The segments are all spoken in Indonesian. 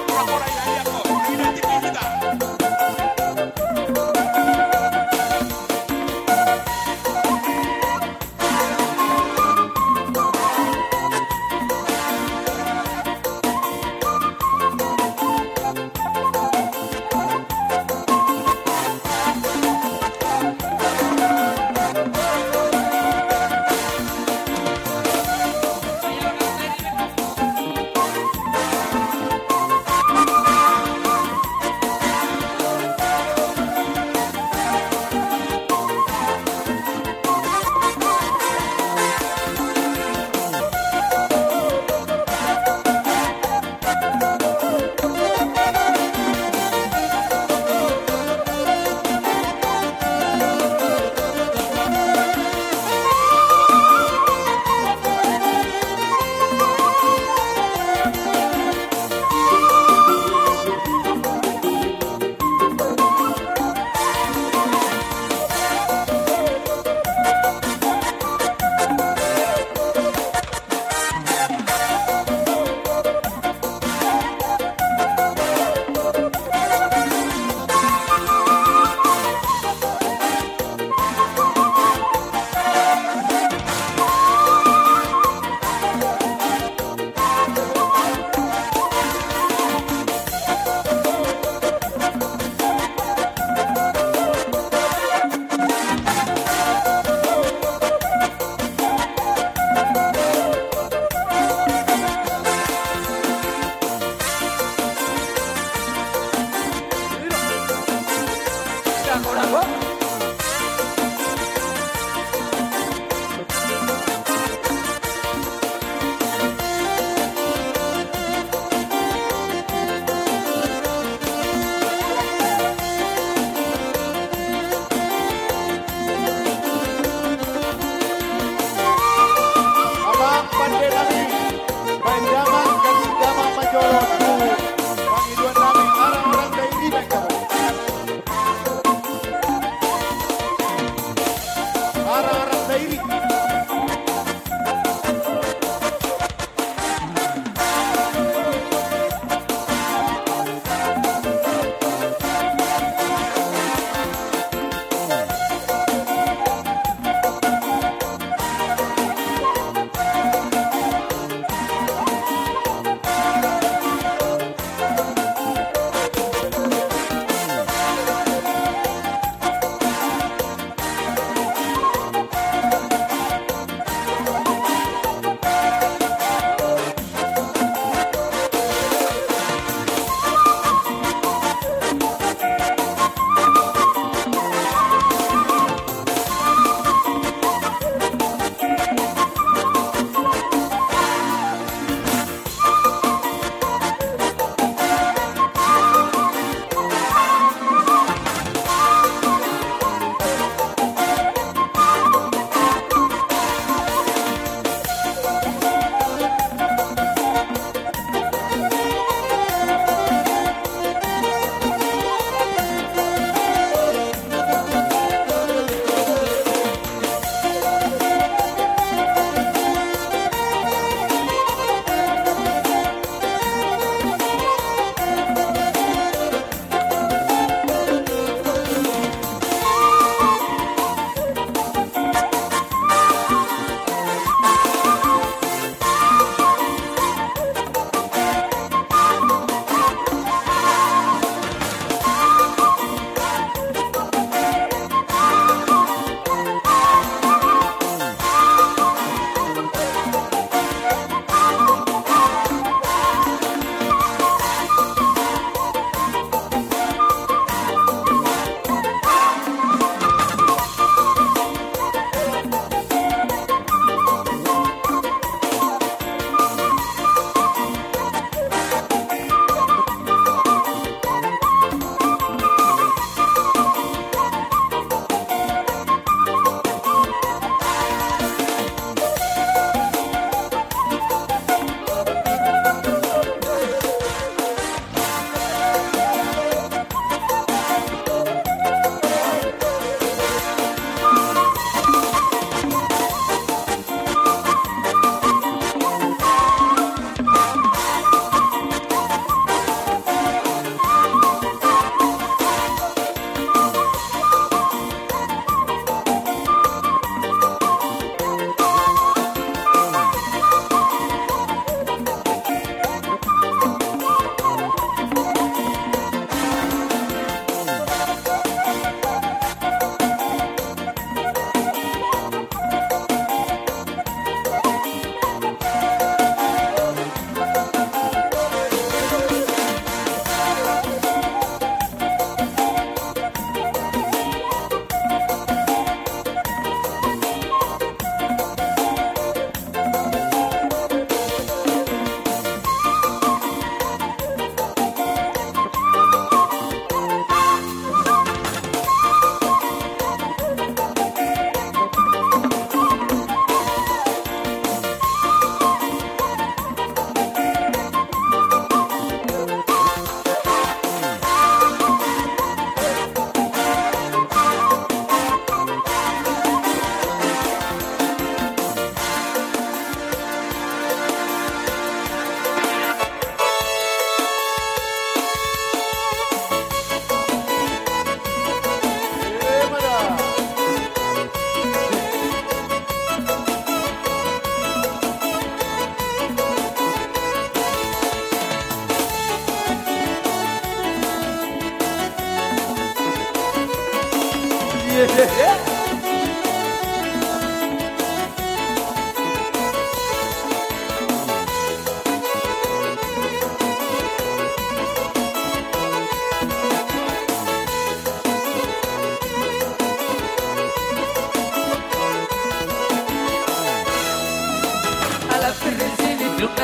Pura-pura ya lihat kok. Ini TV juga.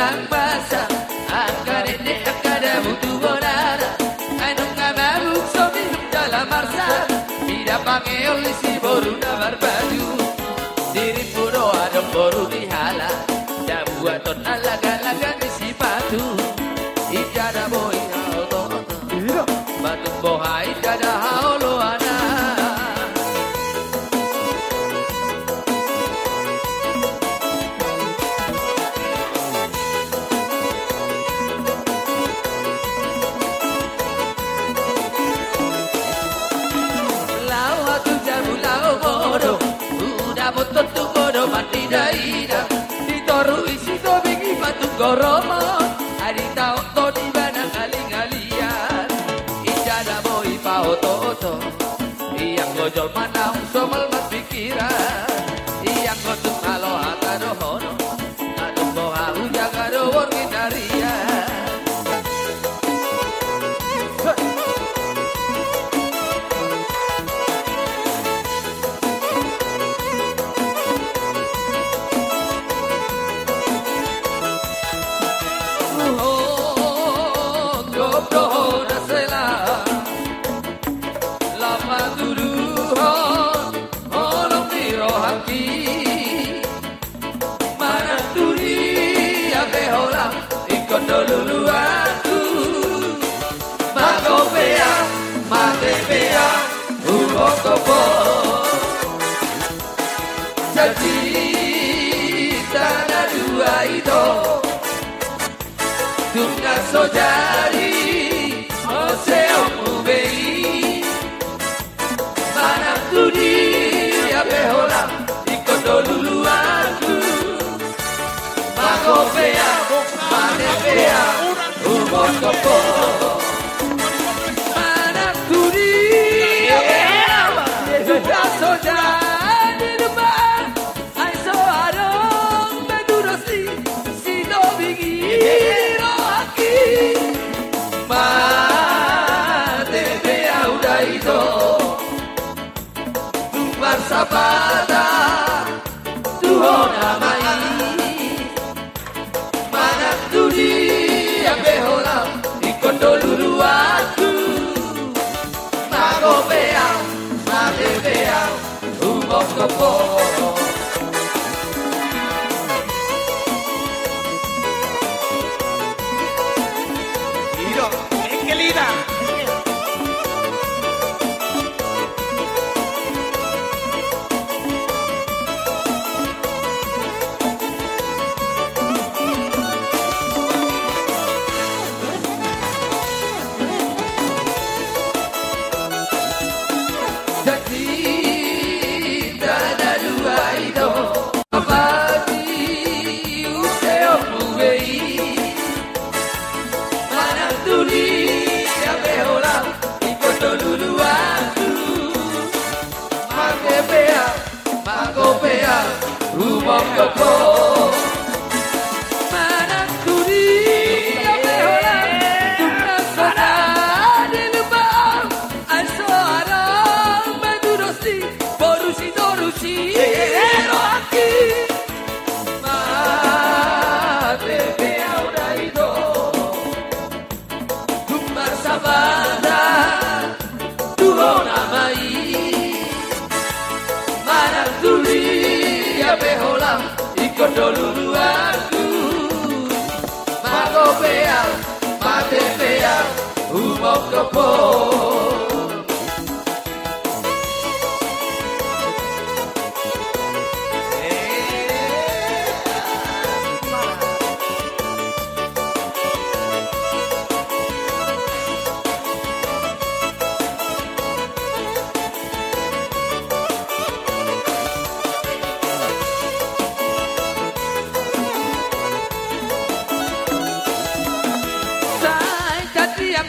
Nang basa akare de akare butuh bonara ainung ngamabuk sobi dalam marsa tidak pakai oli si boru nabar baju diri puro adem boru dihala dah buat ton alaga-alaga di sipatu ijada boy auto batu bohai ijada haolo ana motor tu bodo mati daida ditoru isi to bigi batu goromo ari tau to di bana kali-kalian ijada boy pauto iyang gojol manau somel mas pikiran iyang gotuk halo hataro hono adu boha ujaga do ordinaria lulu aku magopea matepea ubokopo jadi tanah dua itu dunia sojari oseo mubei mana tudi ya behola ikondo lulu aku magopea matepea ubokopo mana tudi ya behola dunia sojari rumah ai so arong bedurosi si no bigiro aquí matepea udah itu tumbar sabada Tuhan amai dunia behola ikondo lulu aku magopea matepea ubokopo Iro, che lida. Ubokopo mana turi ya behola tuna sana di lubang asara medurosi borusi ero aquí mate bea udah itu tumbar sabada Tuhan amai mana turi ya behola ikondo lulu aku magopea matepea ubokopo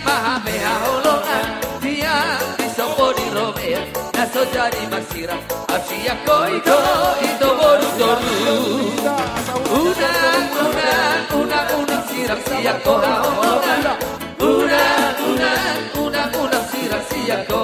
Maha beha holongan jadi masira Asia koito itu boru toru Unang sirang siya ko Unang sirang siya ko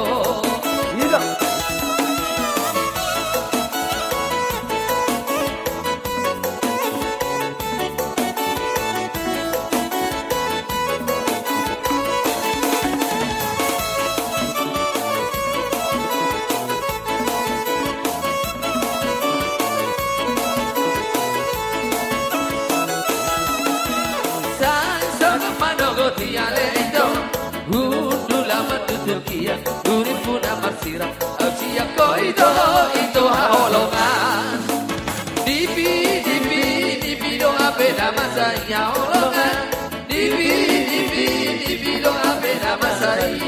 Masira, Asia koito itu haolongan. Dipi dong apena masaya olongan. Dipi dong apena masai.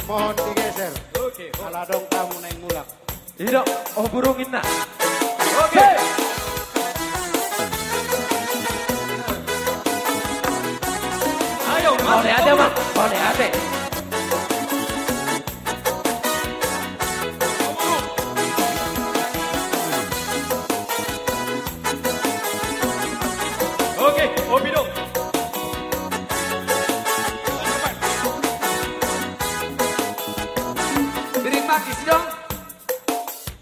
Mohon digeser. Oke. Salah dong kamu naik mulak. Tidak, oh burungin nak. Oke. Ayo, boleh ada mak, boleh ada. Oke, Obi dong. Dong.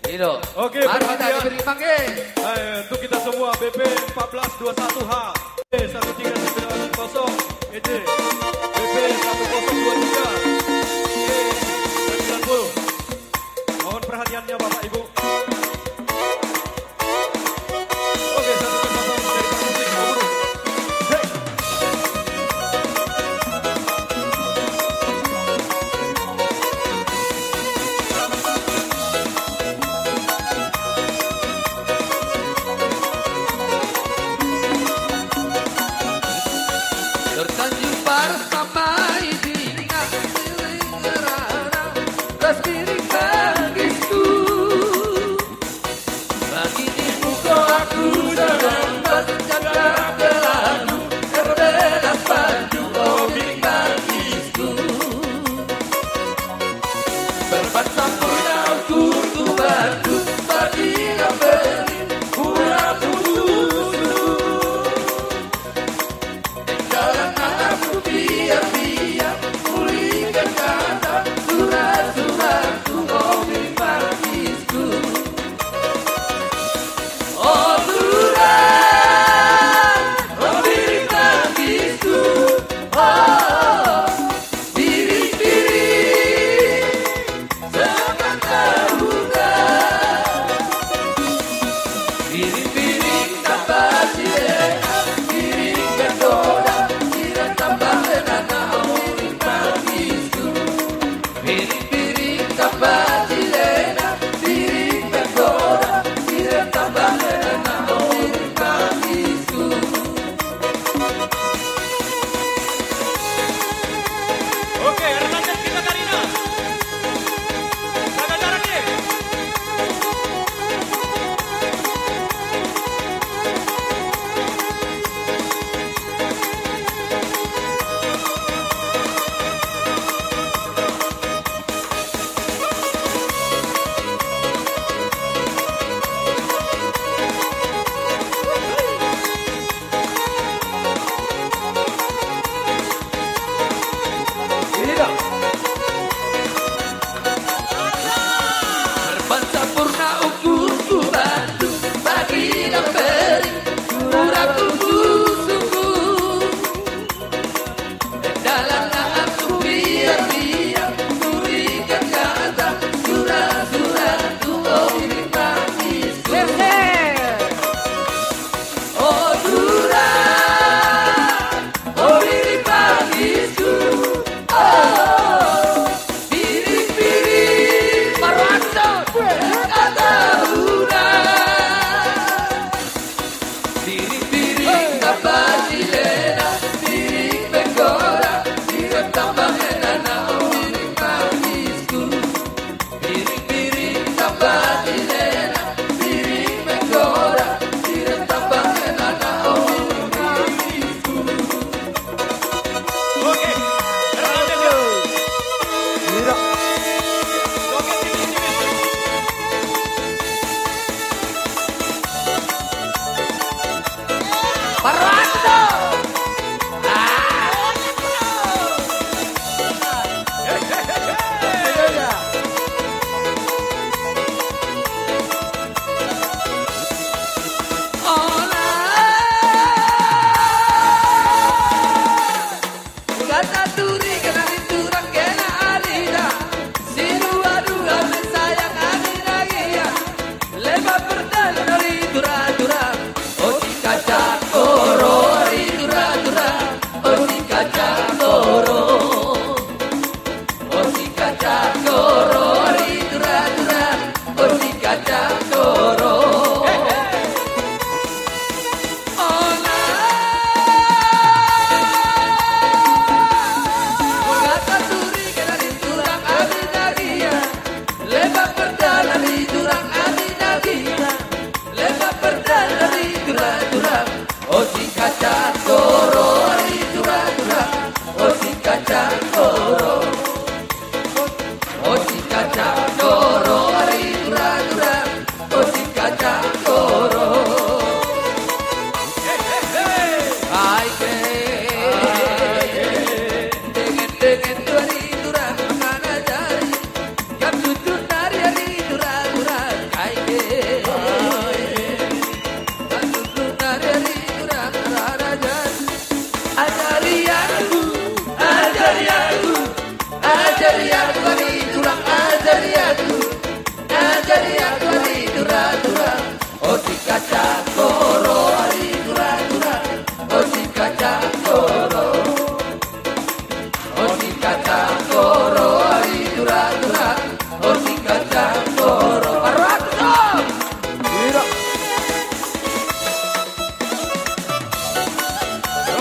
Itu. Oke, untuk kita semua BP 1421H B1390 EJ BP 1023 E90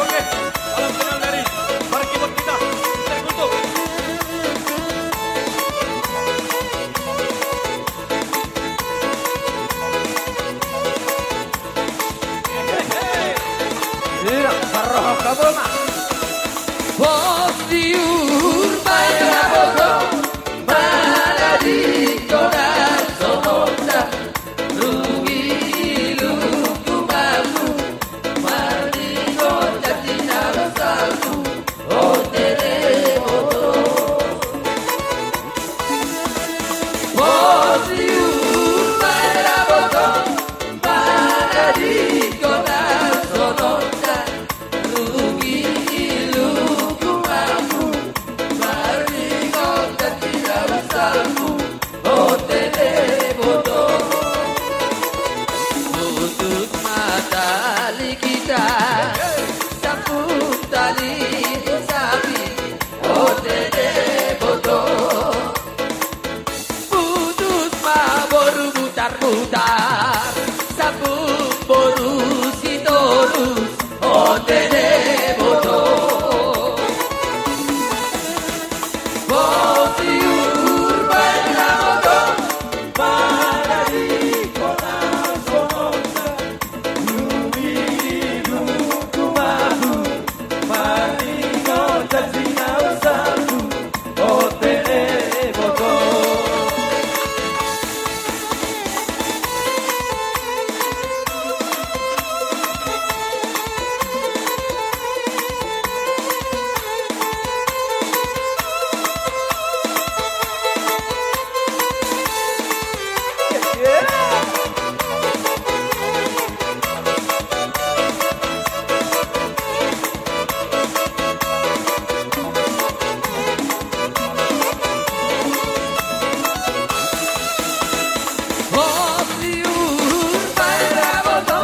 Oke, salam kenal dari Diur pada potong pada di konar somonda rugi luku baku mati kota tina salku oh tere foto oh diur pada potong pada di konar somonda rugi luku baku mati kota tina salku oh tere foto tutup mata kita sambung tali sapi oh dede bodo putus maboru mutar-mutar sambung boru si torus oh dede bodo Bosiur bernamoto pada di kota Somonda Lumi luku madu Mari kota Cina satu Otene boto Bosiur bernamoto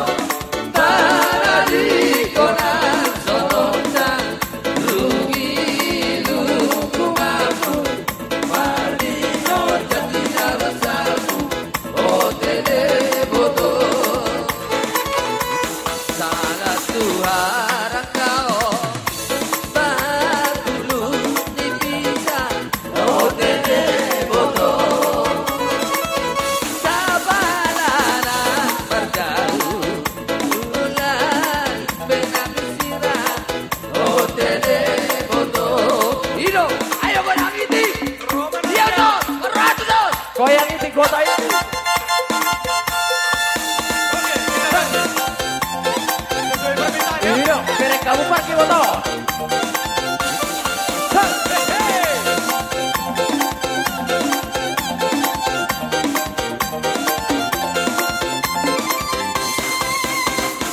pada di kota Somonda Rugi luku madu Mari kota Cina satu Otene boto Salah Tuhan kau Batulu dipisah Otene boto Sabalana berjauh Bulan benang sirah Otene boto Hiro, ayo goyang iti Dia dong, beratus Goyang ini kota ini. Ini dong, berek kamu parkir motor.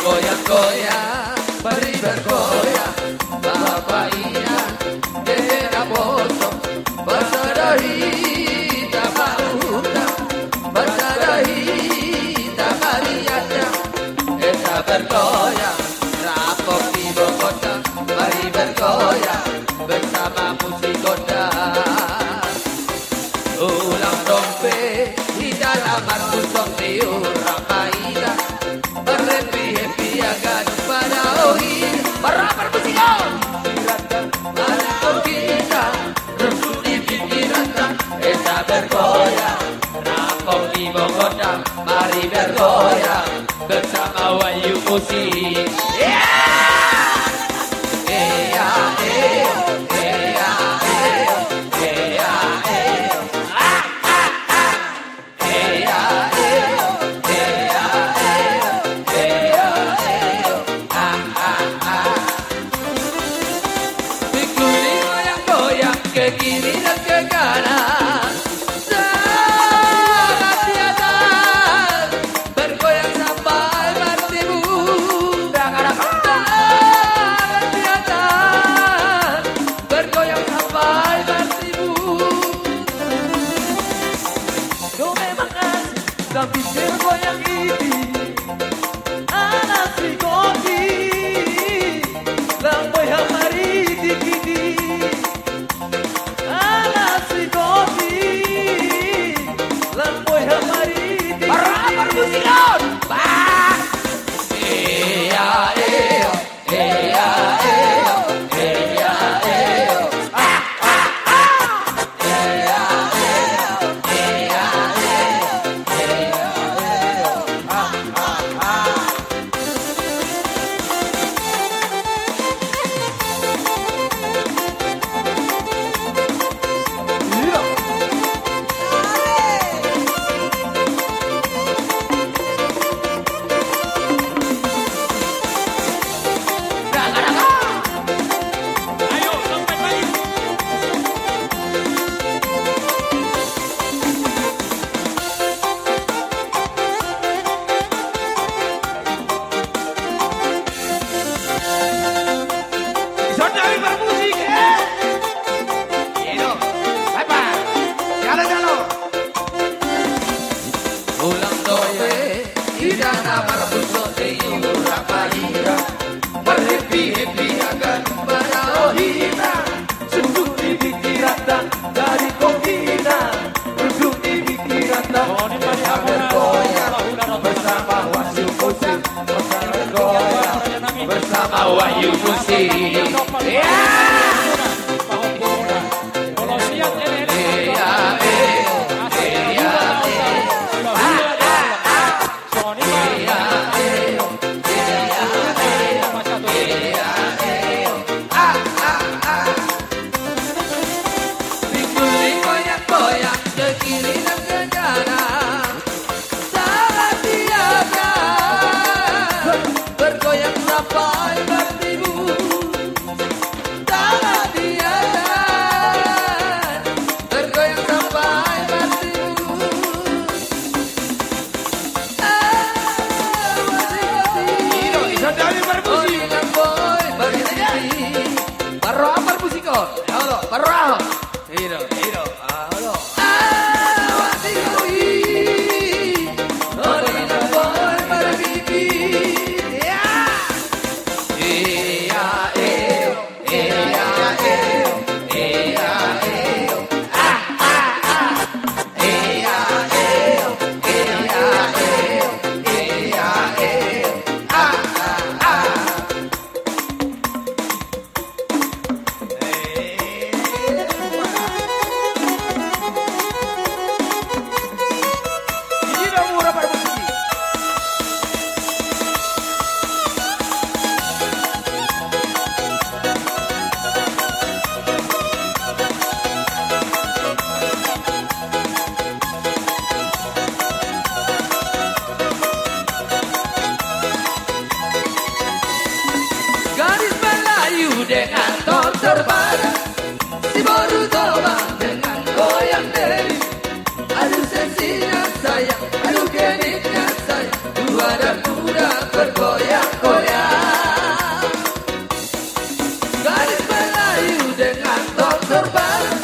Goyang-goyang, beri bergoyang Bapak Ina, daerah potong Basarahi, tamahuta Basarahi, tamariata Eta bergoyang, rapok di Bogota Mari bergoyang, bersama musik kota Ulang dompe, di dalam kosong tiur Ramaida Berhappy agar pada ohir Berapa musikal Malam kita Rusuh di pikiran Eta bergoyang Rapok di Bogota Mari bergoyang Bersama Wayu Musik ke kiri dan ke kanan sangat tiada bergoyang sampai bertibu sangat tiada bergoyang sampai bertibu Kau memang asik, tapi bergoyang ini anak si kopi Lampai hamari dikini anak si kopi Lampai hamari dikini Berapa musikal bah halo, perah. Hiro. Halo. Wasioi. Oleh boy berbibi. Ya. Iya. Dengan ton terbaras si baru coba dengan goyang diri. Aduh seksinya sayang, aduh genitnya sayang, dua dan muda bergoyang-goyang. Gadis Melayu dengan ton terbaras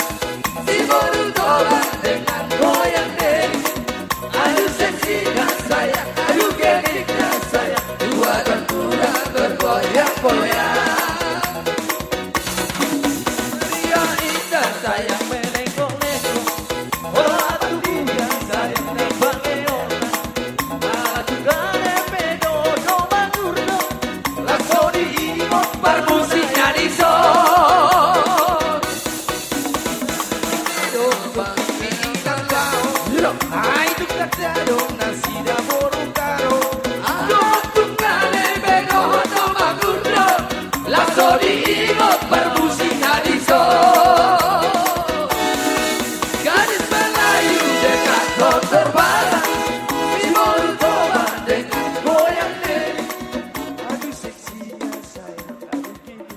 si baru coba dengan goyang diri. Aduh seksinya sayang, aduh genitnya sayang, dua dan muda bergoyang-goyang. Sayang melengkong-lengkong, oh atu dia sayang nembang-leong. Atu gane pedo do mangurdo, langsung diikut permusiknya di son. Pedo bang ikan kau, ay tu kata dong nasi da borong karo. Atu gane pedo do mangurdo, langsung diikut permusiknya di son. Terbatas si baru coba dengan goyang diri. Aduh seksinya sayang, aduh gini.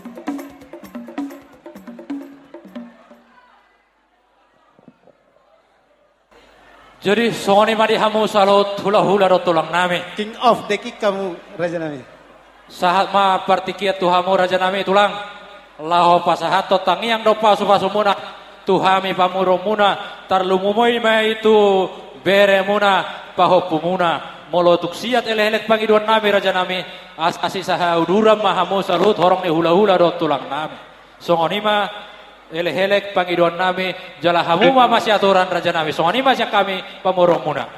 Jadi songoni madi hamu salot hula-hula do tulang nami. King of dekik kamu Raja Nami. Sahat ma partikiat tuhamu Raja Nami tulang. Laho pasahat to tangiang do pasu-pasu muna. Tuhami pamuro muna. Tarlumumoy ma itu bere muna, pahopu muna, molotuk siat elek-elek pangiduan nami Raja Nami, asasi saha uduram mahamu salut horong ni hula-hula do tulang nami. Songonima elek-elek pangiduan nami, jalahamu ma masih aturan Raja Nami, songonima siya kami pamurong muna.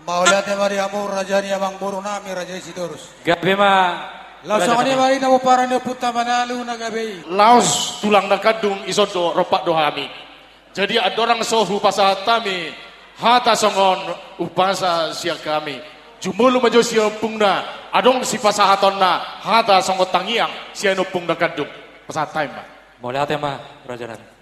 Maulate mariamu Raja ni amang buru nami Raja Isidorus. Gabi ma Laos songonima mari na para ni puta manalu na gabi. Laos tulang na kadung isodo ropak dohami. Jadi adorang sohu pasahat kami. Hata songon upasa siya kami. Jumulu majo siya pungna. Adong si pasahaton na. Hata songon tangiang siya no pungna kadung. Pasahat tayo ma. Mulai ma Raja Nami.